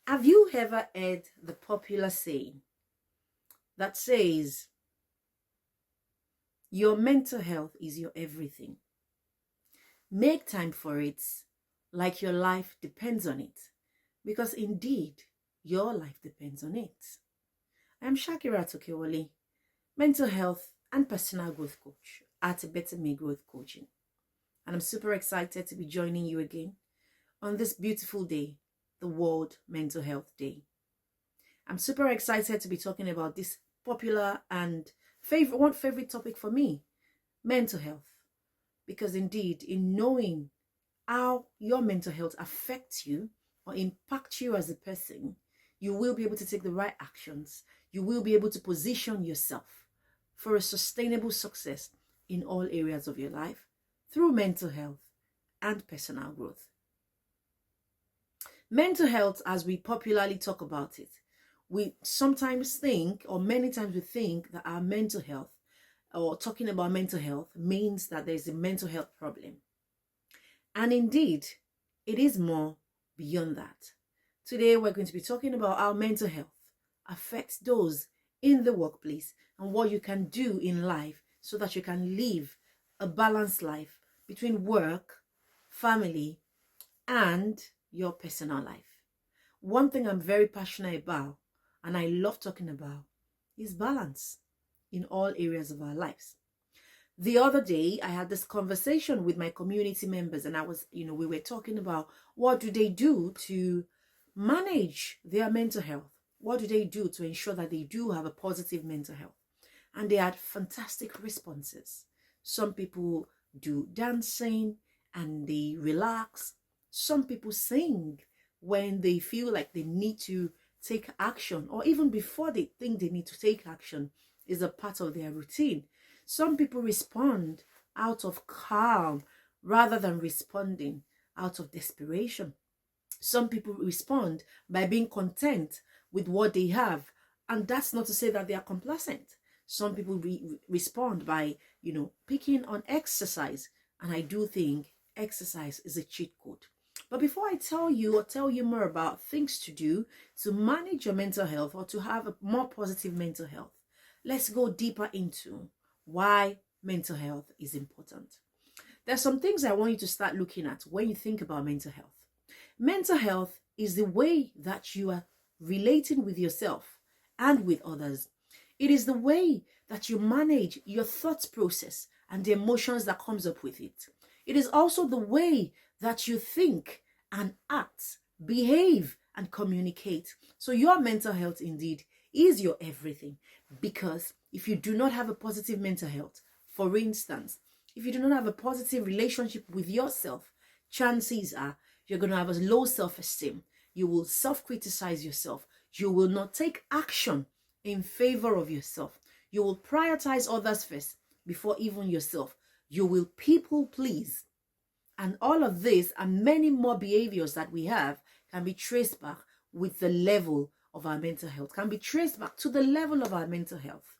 Have you ever heard the popular saying that says, your mental health is your everything? Make time for it like your life depends on it, because indeed, your life depends on it. I'm Shakira Tokewole, mental health and personal growth coach at Better Me Growth Coaching. And I'm super excited to be joining you again on this beautiful day, the World Mental Health Day. I'm super excited to be talking about this popular and favorite topic for me, mental health. Because indeed, in knowing how your mental health affects you or impacts you as a person, you will be able to take the right actions. You will be able to position yourself for a sustainable success in all areas of your life through mental health and personal growth. Mental health, as we popularly talk about it, we sometimes think, or many times we think, that our mental health or talking about mental health means that there's a mental health problem. And indeed, it is more beyond that. Today, we're going to be talking about how mental health affects those in the workplace and what you can do in life so that you can live a balanced life between work, family, and your personal life. One thing I'm very passionate about and I love talking about is balance in all areas of our lives. The other day, I had this conversation with my community members, and we were talking about what do they do to manage their mental health? What do they do to ensure that they do have a positive mental health? And they had fantastic responses. Some people do dancing and they relax. Some people sing when they feel like they need to take action, or even before they think they need to take action is a part of their routine. Some people respond out of calm rather than responding out of desperation. Some people respond by being content with what they have, and that's not to say that they are complacent. Some people respond by, picking on exercise, and I do think exercise is a cheat code. But before I tell you more about things to do to manage your mental health or to have a more positive mental health, let's go deeper into why mental health is important. There's some things I want you to start looking at when you think about mental health. Mental health is the way that you are relating with yourself and with others. It is the way that you manage your thought process and the emotions that comes up with it. It is also the way that you think and act, behave and communicate. So your mental health indeed is your everything, because if you do not have a positive mental health, for instance, if you do not have a positive relationship with yourself, chances are you're going to have a low self-esteem. You will self-criticize yourself. You will not take action in favor of yourself. You will prioritize others first before even yourself. You will people please. And all of this and many more behaviors that we have can be traced back with the level of our mental health, can be traced back to the level of our mental health.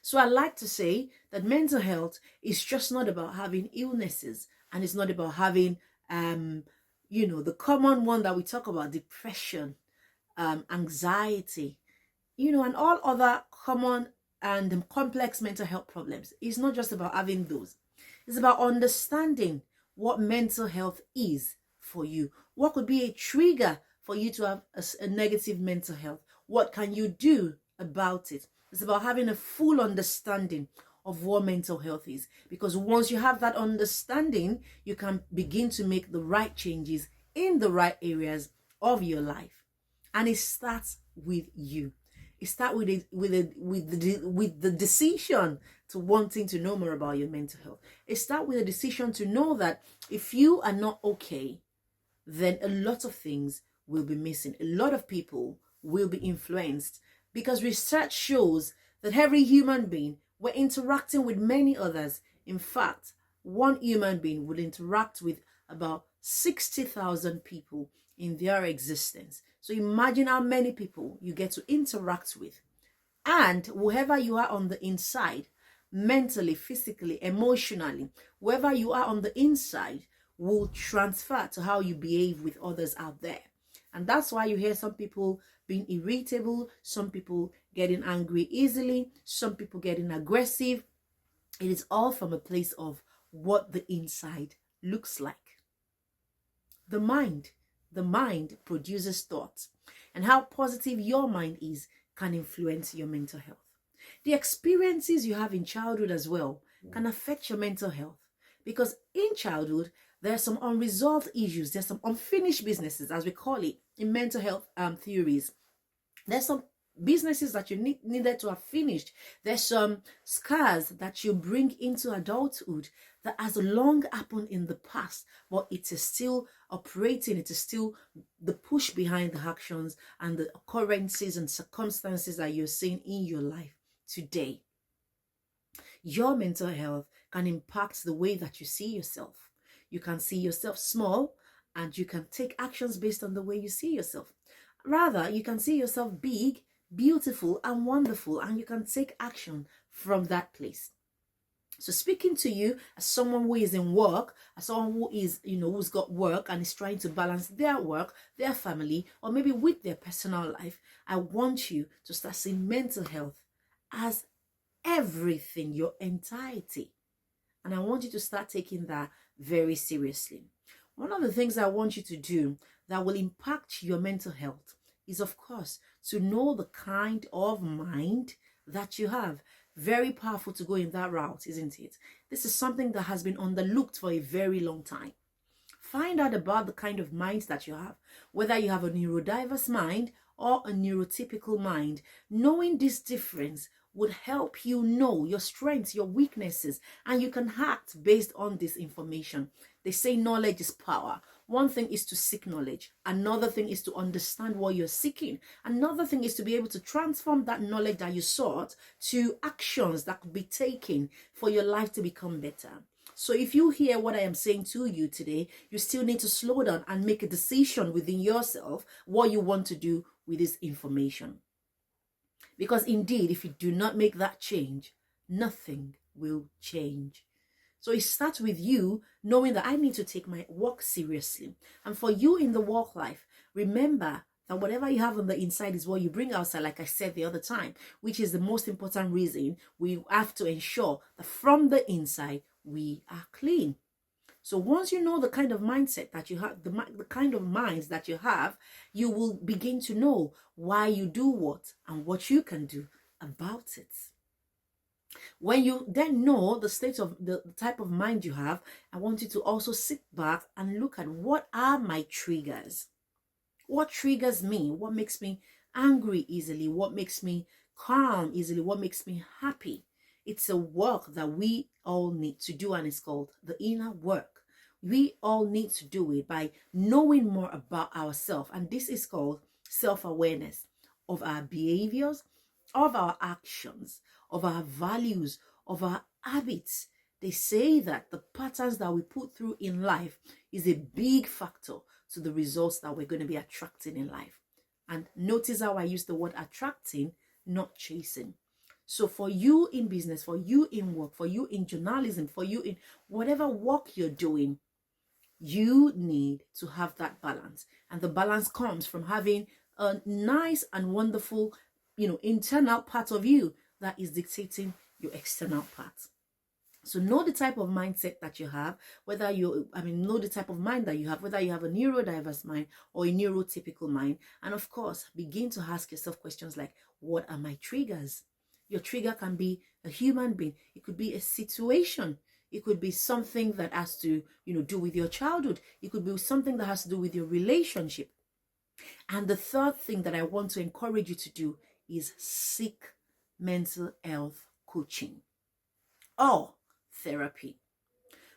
So I like to say that mental health is just not about having illnesses, and it's not about having, the common one that we talk about, depression, anxiety, and all other common and complex mental health problems. It's not just about having those. It's about understanding what mental health is for you. What could be a trigger for you to have a negative mental health? What can you do about it? It's about having a full understanding of what mental health is. Because once you have that understanding, you can begin to make the right changes in the right areas of your life. And it starts with you. It starts with the decision to wanting to know more about your mental health. It starts with a decision to know that if you are not okay, then a lot of things will be missing. A lot of people will be influenced, because research shows that every human being, we're interacting with many others. In fact, one human being will interact with about 60,000 people in their existence. So imagine how many people you get to interact with. And whoever you are on the inside, mentally, physically, emotionally, whoever you are on the inside will transfer to how you behave with others out there. And that's why you hear some people being irritable, some people getting angry easily, some people getting aggressive. It is all from a place of what the inside looks like. The mind produces thoughts, and how positive your mind is can influence your mental health. The experiences you have in childhood as well can affect your mental health, because in childhood there's some unresolved issues, there's some unfinished businesses, as we call it in mental health theories. There's some businesses that you needed to have finished. There's some scars that you bring into adulthood that has long happened in the past, but it is still operating. It is still the push behind the actions and the occurrences and circumstances that you're seeing in your life today. Your mental health can impact the way that you see yourself. You can see yourself small, and you can take actions based on the way you see yourself. Rather, you can see yourself big, beautiful, and wonderful, and you can take action from that place. So speaking to you as someone who is in work, as someone who is, who's got work and is trying to balance their work, their family, or maybe with their personal life, I want you to start seeing mental health as everything, your entirety. And I want you to start taking that very seriously. One of the things I want you to do that will impact your mental health is, of course, to know the kind of mind that you have. Very powerful to go in that route, isn't it? This is something that has been underlooked for a very long time. Find out about the kind of mind that you have, whether you have a neurodiverse mind or a neurotypical mind. Knowing this difference would help you know your strengths, your weaknesses, and you can act based on this information. They say knowledge is power. One thing is to seek knowledge. Another thing is to understand what you're seeking. Another thing is to be able to transform that knowledge that you sought to actions that could be taken for your life to become better. So if you hear what I am saying to you today, you still need to slow down and make a decision within yourself what you want to do with this information. Because indeed, if you do not make that change, nothing will change. So it starts with you knowing that I need to take my work seriously. And for you in the work life, remember that whatever you have on the inside is what you bring outside, like I said the other time, which is the most important reason we have to ensure that from the inside, we are clean. So once you know the kind of mindset that you have, the kind of minds that you have, you will begin to know why you do what and what you can do about it. When you then know the state of the type of mind you have, I want you to also sit back and look at what are my triggers. What triggers me? What makes me angry easily? What makes me calm easily? What makes me happy? It's a work that we all need to do, and it's called the inner work. We all need to do it by knowing more about ourselves, and this is called self-awareness of our behaviors, of our actions, of our values, of our habits. They say that the patterns that we put through in life is a big factor to the results that we're going to be attracting in life. And notice how I use the word attracting, not chasing. So for you in business, for you in work, for you in journalism, for you in whatever work you're doing, you need to have that balance. And the balance comes from having a nice and wonderful, internal part of you that is dictating your external part. So know the type of mindset that you have, know the type of mind that you have, whether you have a neurodiverse mind or a neurotypical mind. And of course, begin to ask yourself questions like, what are my triggers? Your trigger can be a human being. It could be a situation. It could be something that has to, do with your childhood. It could be something that has to do with your relationship. And the third thing that I want to encourage you to do is seek mental health coaching or therapy.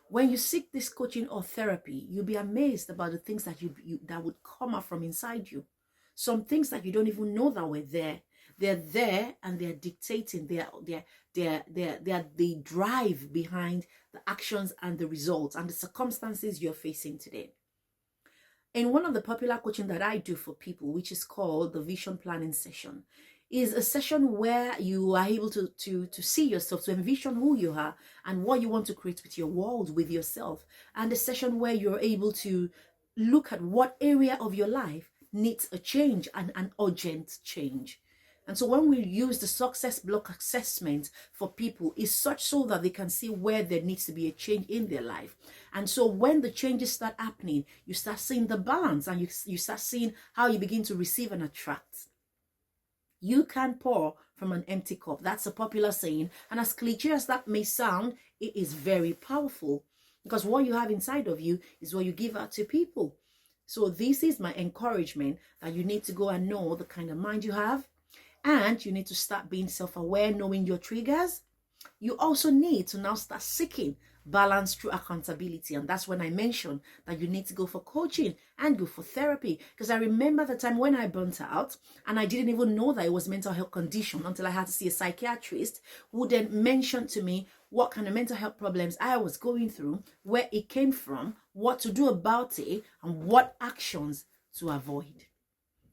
When you seek this coaching or therapy, you'll be amazed about the things that that would come up from inside you. Some things that you don't even know that were there. They're there and they're dictating. They drive behind the actions and the results and the circumstances you're facing today. In one of the popular coaching that I do for people, which is called the vision planning session, is a session where you are able to see yourself, to envision who you are and what you want to create with your world, with yourself. And a session where you're able to look at what area of your life needs a change, and an urgent change. And so when we use the success block assessment for people, it's such so that they can see where there needs to be a change in their life. And so when the changes start happening, you start seeing the balance, and you start seeing how you begin to receive and attract. You can pour from an empty cup. That's a popular saying. And as cliche as that may sound, it is very powerful, because what you have inside of you is what you give out to people. So this is my encouragement, that you need to go and know the kind of mind you have. And you need to start being self-aware, knowing your triggers. You also need to now start seeking balance through accountability. And that's when I mentioned that you need to go for coaching and go for therapy. Because I remember the time when I burnt out, and I didn't even know that it was mental health condition until I had to see a psychiatrist, who then mentioned to me what kind of mental health problems I was going through, where it came from, what to do about it, and what actions to avoid.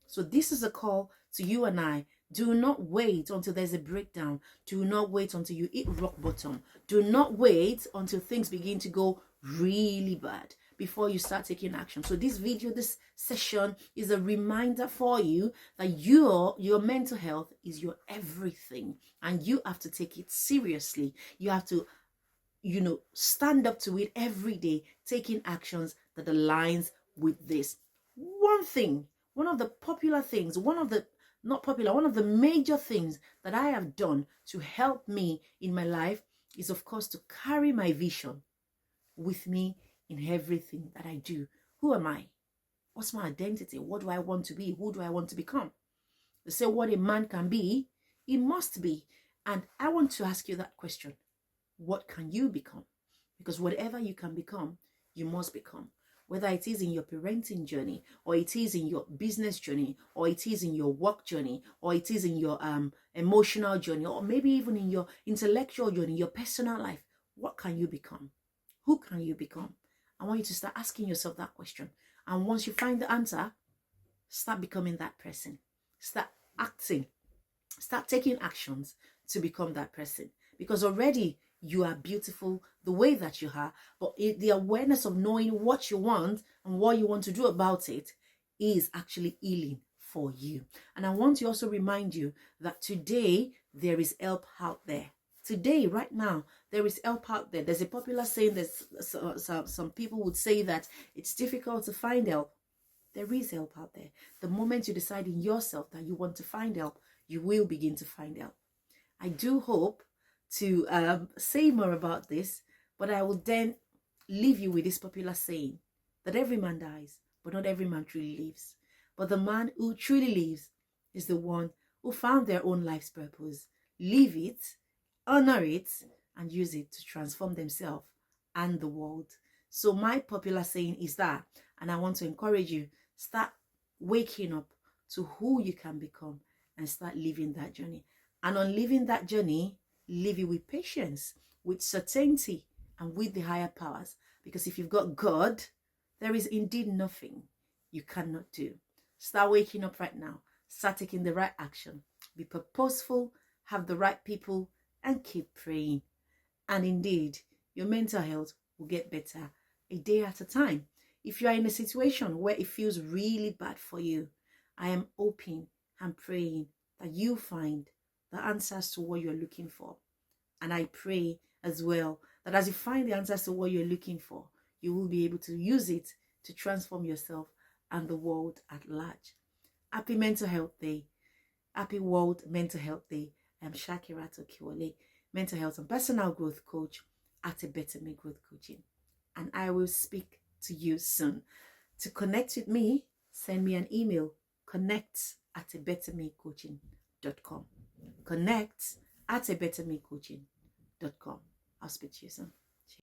So this is a call to you and I. Do not wait until there's a breakdown. Do not wait until you hit rock bottom. Do not wait until things begin to go really bad before you start taking action. So this video, this session, is a reminder for you that your mental health is your everything, and you have to take it seriously. You have to, stand up to it every day, taking actions that aligns with this. One of the popular things, one of the major things that I have done to help me in my life is, of course, to carry my vision with me in everything that I do. Who am I? What's my identity? What do I want to be? Who do I want to become? They say what a man can be, he must be. And I want to ask you that question. What can you become? Because whatever you can become, you must become. Whether it is in your parenting journey, or it is in your business journey, or it is in your work journey, or it is in your emotional journey, or maybe even in your intellectual journey, your personal life, what can you become? Who can you become? I want you to start asking yourself that question. And once you find the answer, start becoming that person. Start acting. Start taking actions to become that person. Because already you are beautiful the way that you are, but the awareness of knowing what you want and what you want to do about it is actually healing for you. And I want to also remind you that today there is help out there. Today, right now, there is help out there. There's a popular saying that some people would say that it's difficult to find help. There is help out there. The moment you decide in yourself that you want to find help, you will begin to find help. I do hope to say more about this, but I will then leave you with this popular saying that every man dies, but not every man truly lives. But the man who truly lives is the one who found their own life's purpose, live it, honor it, and use it to transform themselves and the world. So my popular saying is that, and I want to encourage you, start waking up to who you can become and start living that journey. And on living that journey, live it with patience, with certainty, and with the higher powers. Because if you've got God, there is indeed nothing you cannot do. Start waking up right now. Start taking the right action. Be purposeful, have the right people, and keep praying. And indeed, your mental health will get better a day at a time. If you are in a situation where it feels really bad for you, I am hoping and praying that you find the answers to what you're looking for. And I pray as well that as you find the answers to what you're looking for, you will be able to use it to transform yourself and the world at large. Happy Mental Health Day. Happy World Mental Health Day. I'm Shakirato Kiwole, mental health and personal growth coach at A Better Me Growth Coaching. And I will speak to you soon. To connect with me, send me an email, connect@abettermecoaching.com. connect@abettermecoaching.com. I'll speak to you soon.